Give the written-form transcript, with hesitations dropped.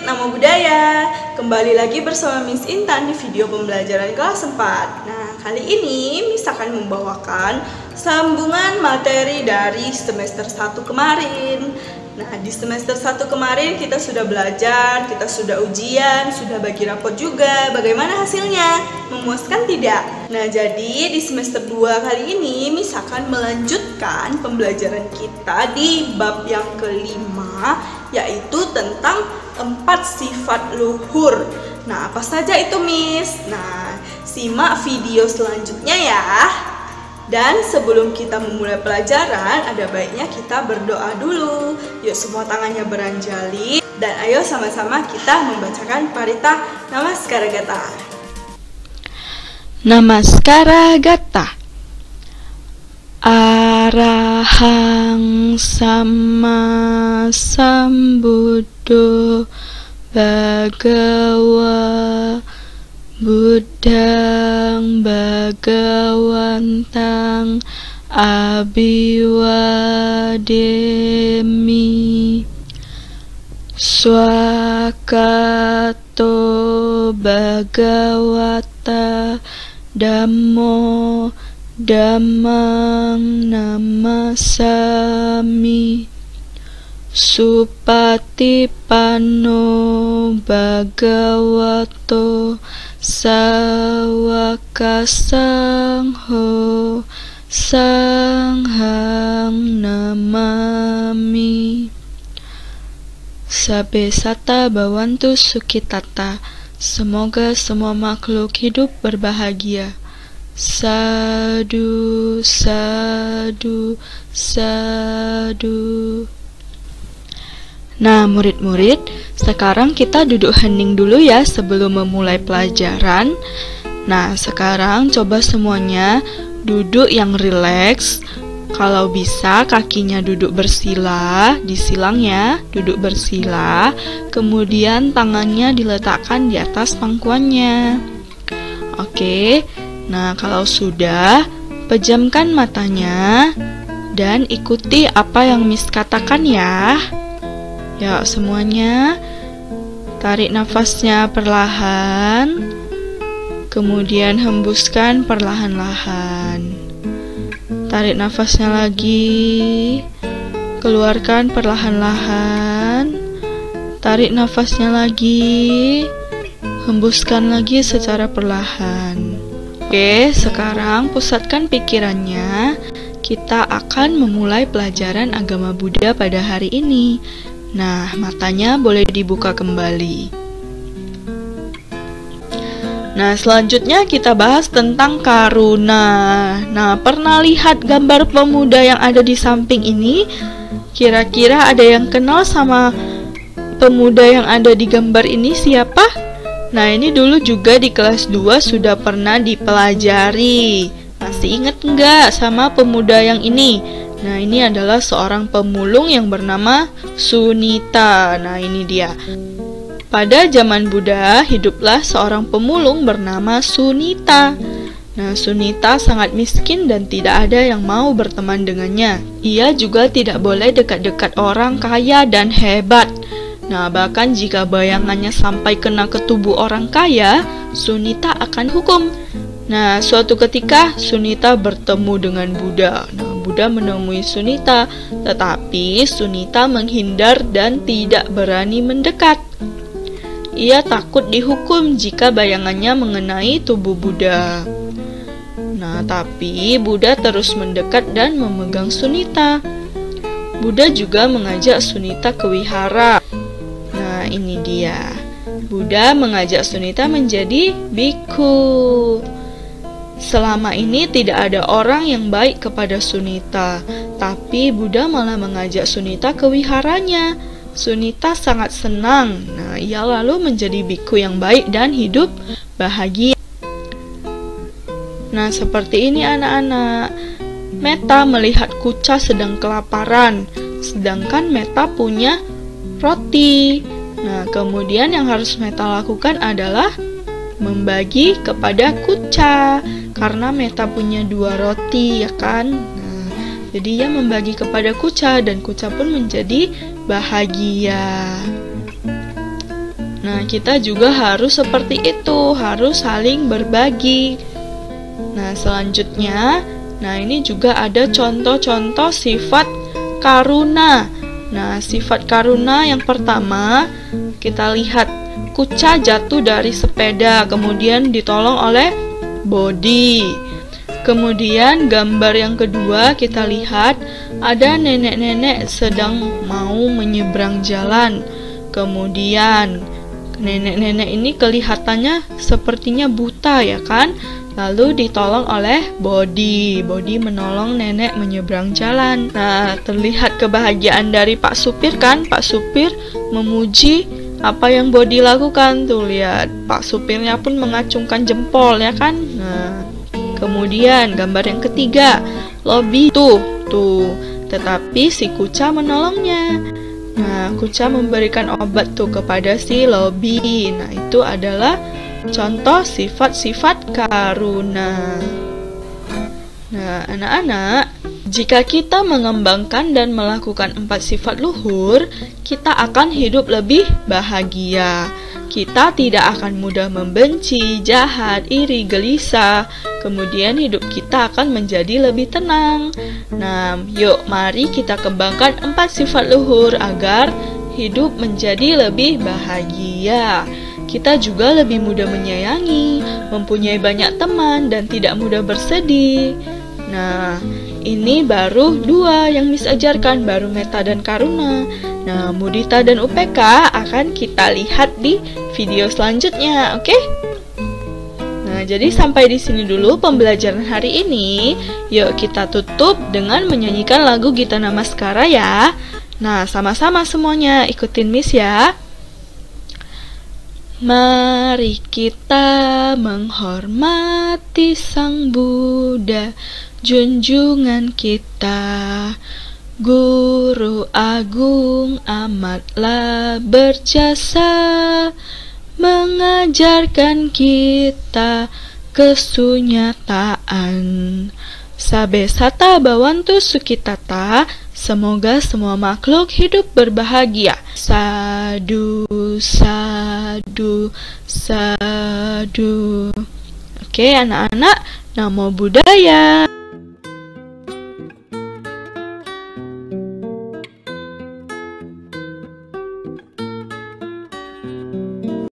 Nama Budaya. Kembali lagi bersama Miss Intan di video pembelajaran kelas 4. Nah, kali ini Miss akan membawakan sambungan materi dari semester 1 kemarin. Nah, di semester 1 kemarin kita sudah belajar, kita sudah ujian, sudah bagi rapor juga. Bagaimana hasilnya? Memuaskan tidak? Nah, jadi di semester 2 kali ini Miss akan melanjutkan pembelajaran kita di bab yang kelima, yaitu tentang 4 sifat luhur. Nah, apa saja itu, Miss? Nah, simak video selanjutnya ya. Dan sebelum kita memulai pelajaran, ada baiknya kita berdoa dulu. Yuk semua tangannya beranjali. Dan ayo sama-sama kita membacakan parita Namaskara Gata. Namaskara Gata. Arahang Sama Sambuddho Bhagawa Buddhang Bhagawantang Abhiwademi Swakato Bhagawata Dhammo Dhammang namasami Supatipanno Bhagavato Sawaka Sangho Sanghang namami. Sabe sata bawantu sukitata. Semoga semua makhluk hidup berbahagia. Sadu, sadu, sadu. Nah, murid-murid, sekarang kita duduk hening dulu ya sebelum memulai pelajaran. Nah, sekarang coba semuanya duduk yang rileks. Kalau bisa kakinya duduk bersila, disilang ya, duduk bersila. Kemudian tangannya diletakkan di atas pangkuannya. Oke. Nah, kalau sudah, pejamkan matanya dan ikuti apa yang Miss katakan ya. Ya, semuanya tarik nafasnya perlahan, kemudian hembuskan perlahan-lahan. Tarik nafasnya lagi, keluarkan perlahan-lahan. Tarik nafasnya lagi, hembuskan lagi secara perlahan. Oke, sekarang pusatkan pikirannya. Kita akan memulai pelajaran agama Buddha pada hari ini. Nah, matanya boleh dibuka kembali. Nah, selanjutnya kita bahas tentang karuna. Nah, pernah lihat gambar pemuda yang ada di samping ini? Kira-kira ada yang kenal sama pemuda yang ada di gambar ini siapa? Nah, ini dulu juga di kelas 2 sudah pernah dipelajari. Masih ingat nggak sama pemuda yang ini? Nah, ini adalah seorang pemulung yang bernama Sunita. Nah, ini dia. Pada zaman Buddha, hiduplah seorang pemulung bernama Sunita. Nah, Sunita sangat miskin dan tidak ada yang mau berteman dengannya. Ia juga tidak boleh dekat-dekat orang kaya dan hebat. Nah, bahkan jika bayangannya sampai kena ke tubuh orang kaya, Sunita akan hukum. Nah, suatu ketika Sunita bertemu dengan Buddha. Nah, Buddha menemui Sunita, tetapi Sunita menghindar dan tidak berani mendekat. Ia takut dihukum jika bayangannya mengenai tubuh Buddha. Nah, tapi Buddha terus mendekat dan memegang Sunita. Buddha juga mengajak Sunita ke wihara. Nah, ini dia. Buddha mengajak Sunita menjadi bhikkhu. Selama ini tidak ada orang yang baik kepada Sunita, tapi Buddha malah mengajak Sunita ke wiharanya. Sunita sangat senang. Nah, ia lalu menjadi bhikkhu yang baik dan hidup bahagia. Nah, seperti ini anak-anak. Meta melihat Kuca sedang kelaparan, sedangkan Meta punya roti. Nah, kemudian yang harus Meta lakukan adalah membagi kepada Kuca, karena Meta punya 2 roti, ya kan? Nah, jadi ia membagi kepada Kuca dan Kuca pun menjadi bahagia. Nah, kita juga harus seperti itu, harus saling berbagi. Nah, selanjutnya, ini juga ada contoh-contoh sifat karuna. Nah, sifat karuna yang pertama, kita lihat Kuca jatuh dari sepeda, kemudian ditolong oleh Bodi. Kemudian gambar yang kedua, kita lihat ada nenek-nenek sedang mau menyeberang jalan. Kemudian nenek-nenek ini kelihatannya sepertinya buta, ya kan? Lalu ditolong oleh Bodi. Bodi menolong nenek menyeberang jalan. Nah, terlihat kebahagiaan dari Pak Supir kan? Pak Supir memuji apa yang Bodi lakukan. Tuh, lihat. Pak Supirnya pun mengacungkan jempol, ya kan? Nah, kemudian gambar yang ketiga. Lobi tuh. Tetapi si Kuca menolongnya. Nah, Kuca memberikan obat tuh kepada si Lobi. Nah, itu adalah contoh sifat-sifat karuna. Nah, anak-anak, jika kita mengembangkan dan melakukan 4 sifat luhur, kita akan hidup lebih bahagia. Kita tidak akan mudah membenci, jahat, iri, gelisah. Kemudian hidup kita akan menjadi lebih tenang. Nah, yuk mari kita kembangkan 4 sifat luhur agar hidup menjadi lebih bahagia. Kita juga lebih mudah menyayangi, mempunyai banyak teman, dan tidak mudah bersedih. Nah, ini baru 2 yang Miss ajarkan, baru meta dan karuna. Nah, mudita dan UPK akan kita lihat di video selanjutnya, oke? Nah, jadi sampai di sini dulu pembelajaran hari ini. Yuk kita tutup dengan menyanyikan lagu Gita Namaskara ya. Nah, sama-sama semuanya ikutin Miss ya. Mari kita menghormati Sang Buddha, junjungan kita. Guru agung amatlah berjasa, mengajarkan kita kesunyataan. Sabe sata bawantu sukitata, semoga semua makhluk hidup berbahagia. Sadu, sadu, sadu. Oke anak-anak, Namo Buddhaya.